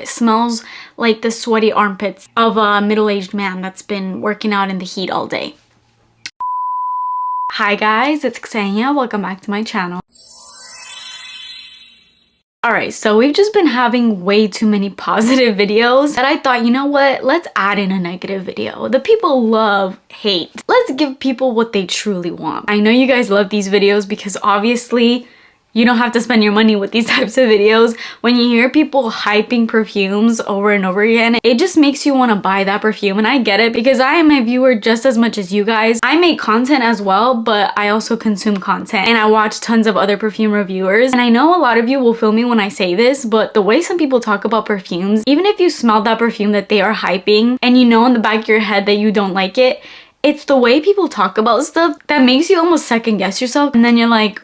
It smells like the sweaty armpits of a middle-aged man that's been working out in the heat all day. Hi guys, it's Ksenia. Welcome back to my channel. Alright, so we've just been having way too many positive videos that I thought, you know what, let's add in a negative video. The people love hate. Let's give people what they truly want. I know you guys love these videos because obviously you don't have to spend your money with these types of videos. When you hear people hyping perfumes over and over again, it just makes you want to buy that perfume. And I get it because I am a viewer just as much as you guys. I make content as well, but I also consume content and I watch tons of other perfume reviewers. And I know a lot of you will feel me when I say this, but the way some people talk about perfumes, even if you smell that perfume that they are hyping and you know in the back of your head that you don't like it, it's the way people talk about stuff that makes you almost second guess yourself. And then you're like,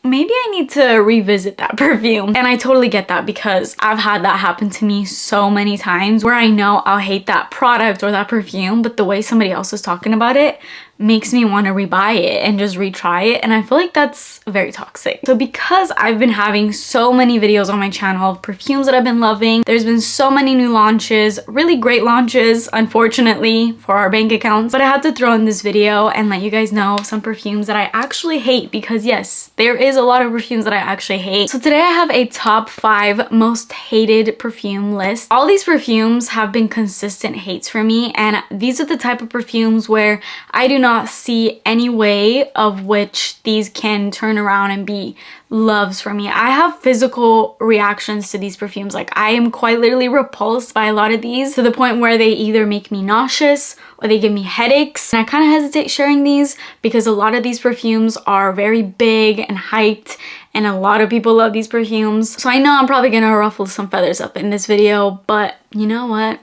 maybe I need to revisit that perfume. And I totally get that because I've had that happen to me so many times where I know I'll hate that product or that perfume, but the way somebody else is talking about it makes me want to rebuy it and just retry it. And I feel like that's very toxic. So because I've been having so many videos on my channel of perfumes that I've been loving, there's been so many new launches, really great launches, unfortunately, for our bank accounts. But I had to throw in this video and let you guys know some perfumes that I actually hate because yes, there is a lot of perfumes that I actually hate. So today I have a top 5 most hated perfume list. All these perfumes have been consistent hates for me, and these are the type of perfumes where I do not see any way of which these can turn around and be loves for me. I have physical reactions to these perfumes. Like I am quite literally repulsed by a lot of these to the point where they either make me nauseous or they give me headaches. And I kind of hesitate sharing these because a lot of these perfumes are very big and hyped and a lot of people love these perfumes. So I know I'm probably gonna ruffle some feathers up in this video, but you know what?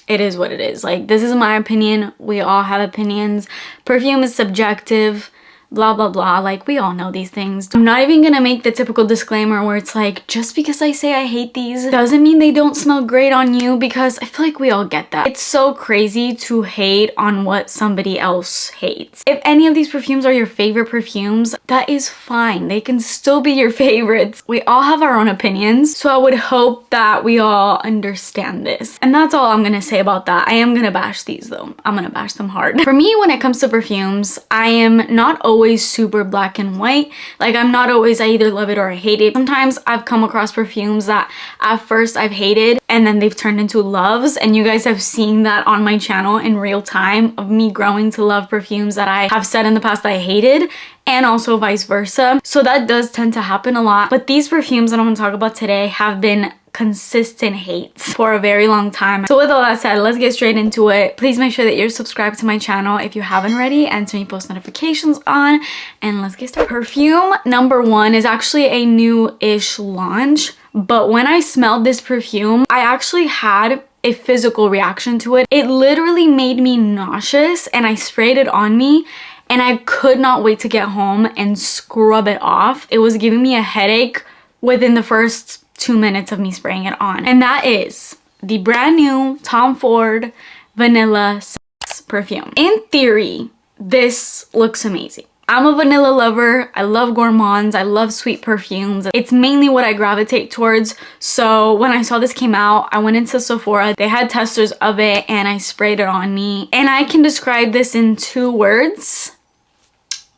It is what it is. Like, this is my opinion. We all have opinions. Perfume is subjective, blah, blah, blah. Like, we all know these things. I'm not even gonna make the typical disclaimer where it's like, just because I say I hate these doesn't mean they don't smell great on you, because I feel like we all get that. It's so crazy to hate on what somebody else hates. If any of these perfumes are your favorite perfumes, that is fine. They can still be your favorites. We all have our own opinions, so I would hope that we all understand this. And that's all I'm gonna say about that. I am gonna bash these though. I'm gonna bash them hard. For me, when it comes to perfumes, I am not always super black and white. Like I'm not always, I either love it or I hate it. Sometimes I've come across perfumes that at first I've hated and then they've turned into loves, and you guys have seen that on my channel in real time of me growing to love perfumes that I have said in the past that I hated, and also vice versa. So that does tend to happen a lot. But these perfumes that I'm going to talk about today have been consistent hates for a very long time. So with all that said, let's get straight into it. Please make sure that you're subscribed to my channel if you haven't already, and turn your post notifications on, and let's get started. Perfume number 1 is actually a new-ish launch, but when I smelled this perfume, I actually had a physical reaction to it. It literally made me nauseous, and I sprayed it on me and I could not wait to get home and scrub it off. It was giving me a headache within the first 2 minutes of me spraying it on. And that is the brand new Tom Ford Vanilla Sex perfume. In theory, this looks amazing. I'm a vanilla lover. I love gourmands. I love sweet perfumes. It's mainly what I gravitate towards. So when I saw this came out, I went into Sephora. They had testers of it and I sprayed it on me. And I can describe this in 2 words.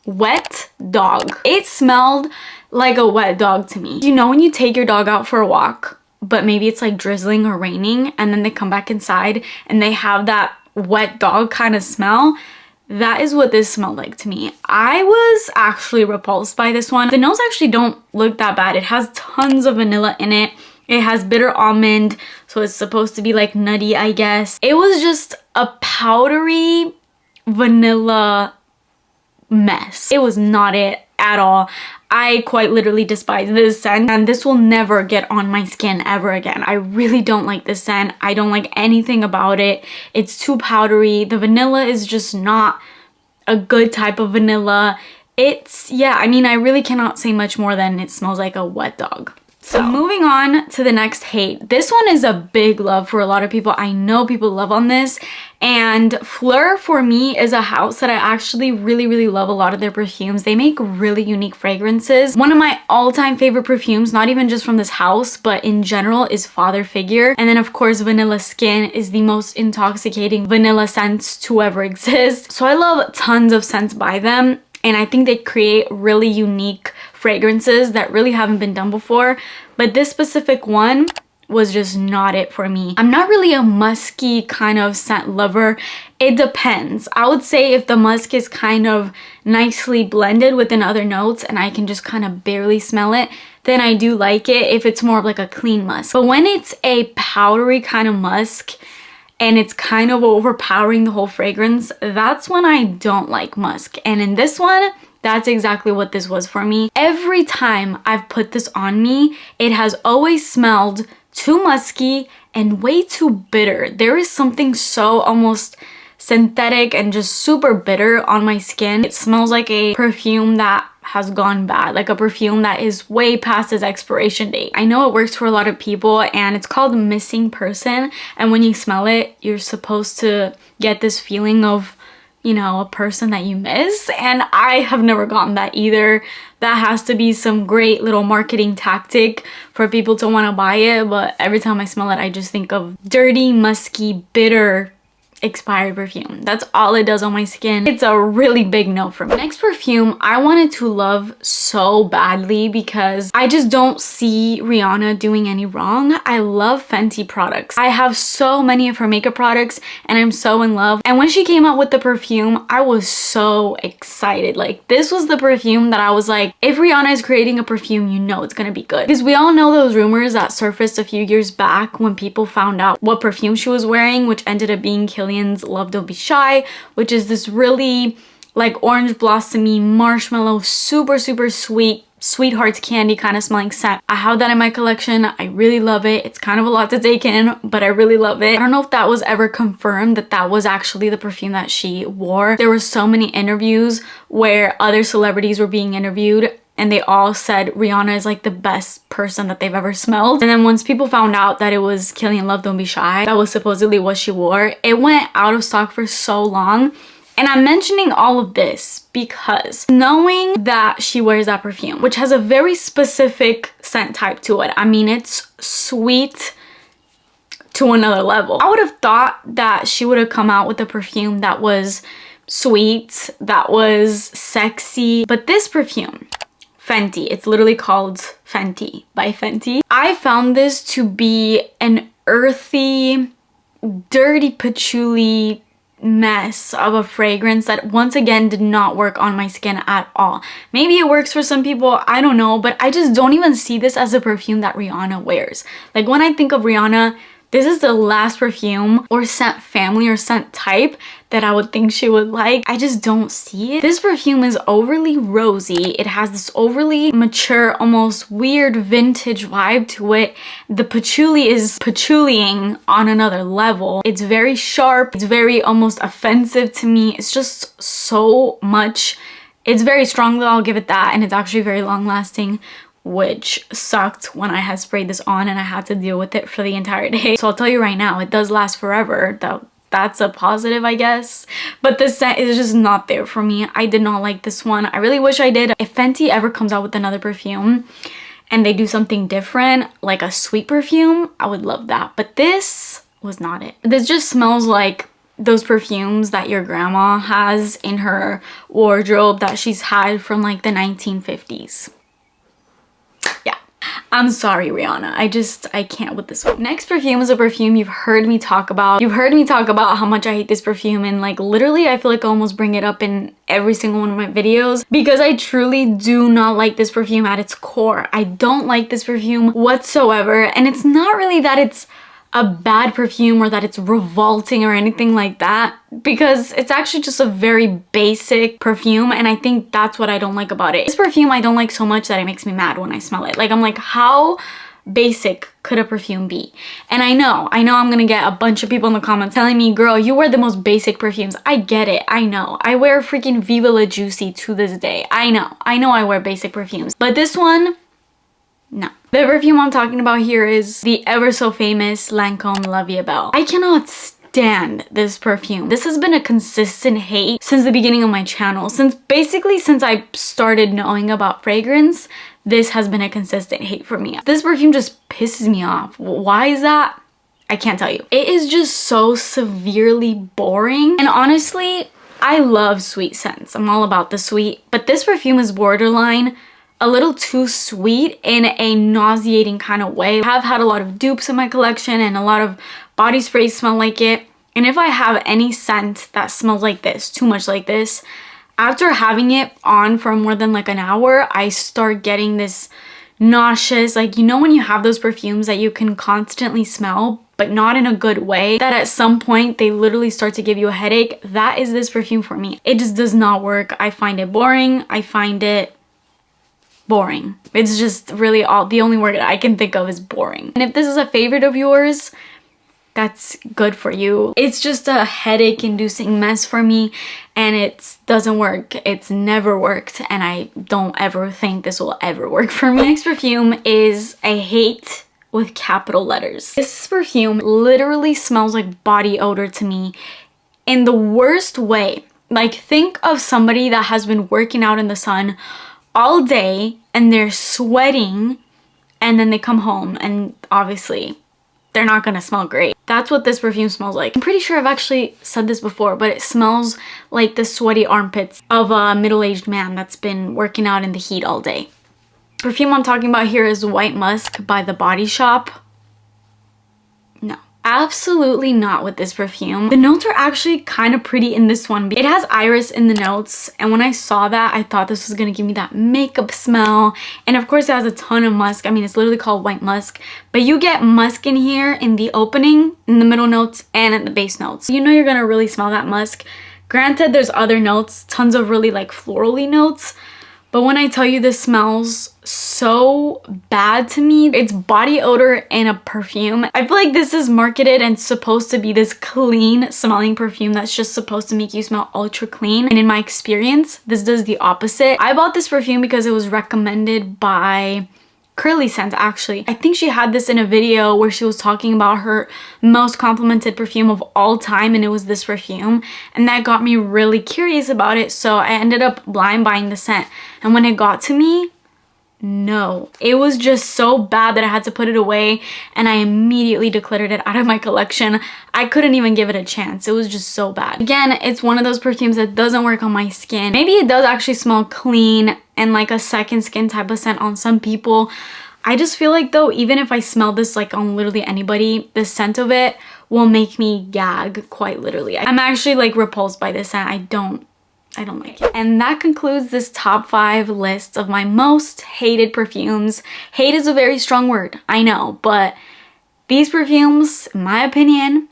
Wet dog. It smelled like a wet dog to me. You know when you take your dog out for a walk, but maybe it's like drizzling or raining, and then they come back inside and they have that wet dog kind of smell? That is what this smelled like to me. I was actually repulsed by this one. The notes actually don't look that bad. It has tons of vanilla in it. It has bitter almond, so it's supposed to be like nutty, I guess. It was just a powdery vanilla mess. It was not it at all. I quite literally despise this scent, and this will never get on my skin ever again. I really don't like this scent. I don't like anything about it. It's too powdery. The vanilla is just not a good type of vanilla. It's, yeah, I mean, I really cannot say much more than it smells like a wet dog. So moving on to the next hate. This one is a big love for a lot of people. I know people love on this. And Fleur for me is a house that I actually really love a lot of their perfumes. They make really unique fragrances. One of my all-time favorite perfumes, not even just from this house, but in general, is Father Figure. And then of course, Vanilla Skin is the most intoxicating vanilla scent to ever exist. So I love tons of scents by them. And I think they create really unique fragrances that really haven't been done before. But this specific one was just not it for me. I'm not really a musky kind of scent lover. It depends. I would say if the musk is kind of nicely blended within other notes and I can just kind of barely smell it, then I do like it if it's more of like a clean musk. But when it's a powdery kind of musk and it's kind of overpowering the whole fragrance, that's when I don't like musk. And in this one, that's exactly what this was for me. Every time I've put this on me, it has always smelled too musky and way too bitter. There is something so almost synthetic and just super bitter on my skin. It smells like a perfume that has gone bad, like a perfume that is way past its expiration date. I know it works for a lot of people and it's called Missing Person, and when you smell it, you're supposed to get this feeling of, you know, a person that you miss, and I have never gotten that either. That has to be some great little marketing tactic for people to want to buy it, but every time I smell it, I just think of dirty, musky, bitter, expired perfume. That's all it does on my skin. It's a really big no for me. Next perfume I wanted to love so badly because I just don't see Rihanna doing any wrong. I love Fenty products. I have so many of her makeup products and I'm so in love. And when she came out with the perfume, I was so excited. Like, this was the perfume that I was like, if Rihanna is creating a perfume, you know it's gonna be good. Because we all know those rumors that surfaced a few years back when people found out what perfume she was wearing, which ended up being Love Don't Be Shy, which is this really like orange blossomy marshmallow, super sweet sweetheart's candy kind of smelling scent. I have that in my collection. I really love it. It's kind of a lot to take in, but I really love it. I don't know if that was ever confirmed that that was actually the perfume that she wore. There were so many interviews where other celebrities were being interviewed and they all said Rihanna is like the best person that they've ever smelled. And then once people found out that it was Killian Love Don't Be Shy, that was supposedly what she wore, it went out of stock for so long. And I'm mentioning all of this because knowing that she wears that perfume, which has a very specific scent type to it. I mean, it's sweet to another level. I would have thought that she would have come out with a perfume that was sweet, that was sexy, but this perfume, Fenty, it's literally called Fenty by Fenty. I found this to be an earthy, dirty patchouli mess of a fragrance that once again did not work on my skin at all. Maybe it works for some people, I don't know, but I just don't even see this as a perfume that Rihanna wears. Like, when I think of Rihanna, this is the last perfume or scent family or scent type that I would think she would like. I just don't see it. This perfume is overly rosy. It has this overly mature, almost weird vintage vibe to it. The patchouli is patchouliing on another level. It's very sharp. It's very almost offensive to me. It's just so much. It's very strong though, I'll give it that. And it's actually very long lasting, which sucked when I had sprayed this on and I had to deal with it for the entire day. So I'll tell you right now, it does last forever. That's a positive, I guess. But the scent is just not there for me. I did not like this one. I really wish I did. If Fenty ever comes out with another perfume and they do something different, like a sweet perfume, I would love that. But this was not it. This just smells like those perfumes that your grandma has in her wardrobe that she's had from like the 1950s. Yeah, I'm sorry, Rihanna. I can't with this one. Next perfume is a perfume you've heard me talk about. You've heard me talk about how much I hate this perfume, and like literally I feel like I almost bring it up in every single one of my videos because I truly do not like this perfume at its core. I don't like this perfume whatsoever, and it's not really that it's a bad perfume or that it's revolting or anything like that, because it's actually just a very basic perfume, and I think that's what I don't like about it. This perfume I don't like so much that it makes me mad when I smell it. Like, I'm like, how basic could a perfume be? And I know I'm gonna get a bunch of people in the comments telling me, girl, you wear the most basic perfumes. I get it, I know. I wear freaking Viva La Juicy to this day. I know I wear basic perfumes, but this one, No. The perfume I'm talking about here is the ever so famous Lancome La Vie Belle. I cannot stand this perfume. This has been a consistent hate since the beginning of my channel. Since I started knowing about fragrance, this has been a consistent hate for me. This perfume just pisses me off. Why is that? I can't tell you. It is just so severely boring. And honestly, I love sweet scents. I'm all about the sweet. But this perfume is borderline a little too sweet in a nauseating kind of way. I have had a lot of dupes in my collection and a lot of body sprays smell like it. And if I have any scent that smells like this, too much like this, after having it on for more than like an hour, I start getting this nauseous, like, you know when you have those perfumes that you can constantly smell but not in a good way, that at some point they literally start to give you a headache? That is this perfume for me. It just does not work. I find it boring. I find it boring. It's just really the only word I can think of is boring. And if this is a favorite of yours, that's good for you. It's just a headache inducing mess for me, and it doesn't work. It's never worked, and I don't ever think this will ever work for me. Next perfume is a hate with capital letters. This perfume literally smells like body odor to me in the worst way. Like, think of somebody that has been working out in the sun all day and they're sweating, and then they come home and obviously they're not gonna smell great. That's what this perfume smells like. I'm pretty sure I've actually said this before, but it smells like the sweaty armpits of a middle-aged man that's been working out in the heat all day. Perfume I'm talking about here is White Musk by The Body Shop. No. Absolutely not with this perfume. The notes are actually kind of pretty in this one. It has iris in the notes, and when I saw that, I thought this was gonna give me that makeup smell. And of course it has a ton of musk. I mean, it's literally called White Musk, but you get musk in here in the opening, in the middle notes, and in the base notes. You know you're gonna really smell that musk. Granted, there's other notes, tons of really like florally notes, but when I tell you this smells so bad to me, it's body odor in a perfume. I feel like this is marketed and supposed to be this clean smelling perfume that's just supposed to make you smell ultra clean. And in my experience, this does the opposite. I bought this perfume because it was recommended by Curly Scent, actually. I think she had this in a video where she was talking about her most complimented perfume of all time, and it was this perfume, and that got me really curious about it, so I ended up blind buying the scent. And when it got to me, no, it was just so bad that I had to put it away, and I immediately decluttered it out of my collection. I couldn't even give it a chance. It was just so bad. Again, it's one of those perfumes that doesn't work on my skin. Maybe it does actually smell clean and like a second skin type of scent on some people. I just feel like though, even if I smell this like on literally anybody, the scent of it will make me gag, quite literally. I'm actually like repulsed by this scent. I don't like it. And that concludes this top 5 list of my most hated perfumes. Hate is a very strong word, I know, but these perfumes, in my opinion,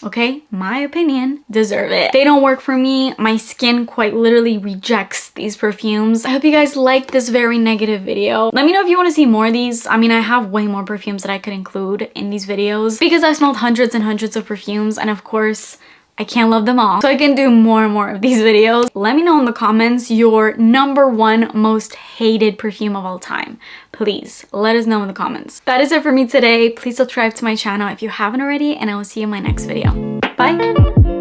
okay, my opinion, deserve it. They don't work for me. My skin quite literally rejects these perfumes. I hope you guys liked this very negative video. Let me know if you want to see more of these. I mean, I have way more perfumes that I could include in these videos because I've smelled hundreds and hundreds of perfumes, and of course, I can't love them all, so I can do more and more of these videos. Let me know in the comments your #1 most hated perfume of all time. Please, let us know in the comments. That is it for me today. Please subscribe to my channel if you haven't already, and I will see you in my next video. Bye!